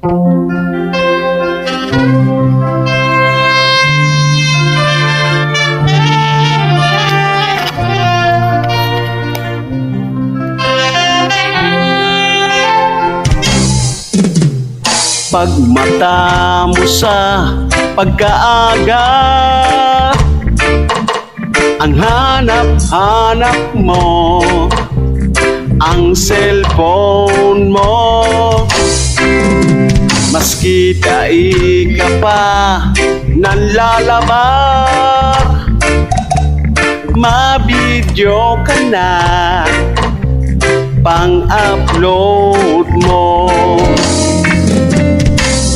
Pagmata mo sa pagkaaga, ang hanap-hanap mo ang cellphone mo. Maski ta'i ka pa nanlalabar, mabidyo ka na pang-upload mo.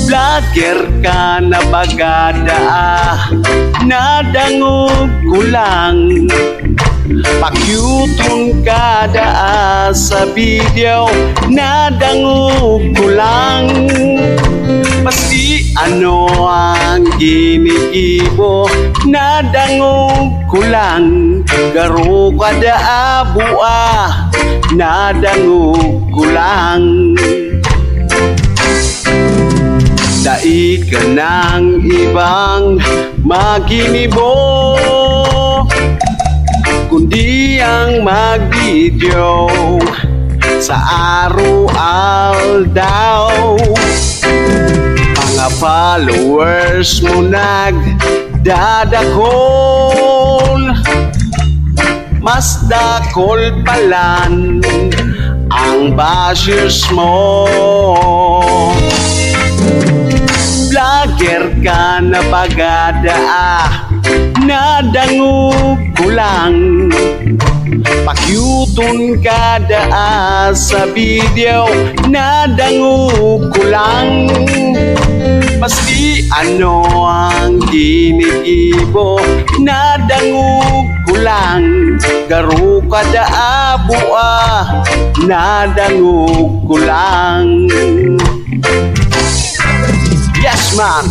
Vlogger ka na bagada, nadangog ko lang. Pakyutong kada sa video, nadangog ko lang. Maski ano ang ginigibo, nadangog ko lang. Garo kada abua, nadangog ko lang. Dai ka ng ibang maginibo, kundi ang mag-video sa araw daw. Mga followers mo nagdadakol, mas dakol palan ang bashers mo. Vlogger ka na bagada, nadangog ko lang. Pakyutong kada sa video, nadangog ko lang. Maski ano ang ginigibo, nadangog ko lang. Garo kada abua, nadangog ko lang. Yes, man!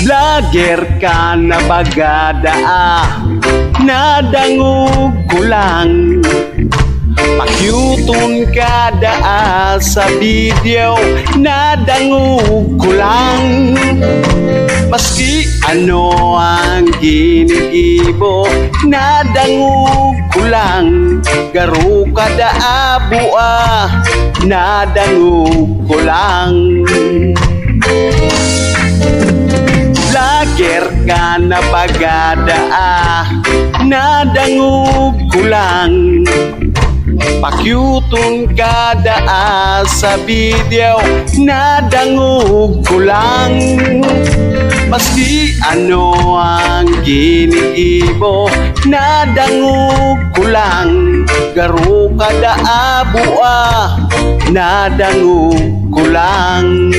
Vlogger ka na bagada, nadangog ko lang. Pakyutong kada sa video, nadangog ko lang. Maski ano ang ginigibo, nadangog ko lang. Garo kada abua, nadangog ko lang. Vlogger ka na bagada, nadangog ko lang. Pakyutong kada sa video, nadangog ko lang. Maski ano ang ginigibo, nadangog ko lang. Garo kada abua, nadangog ko lang.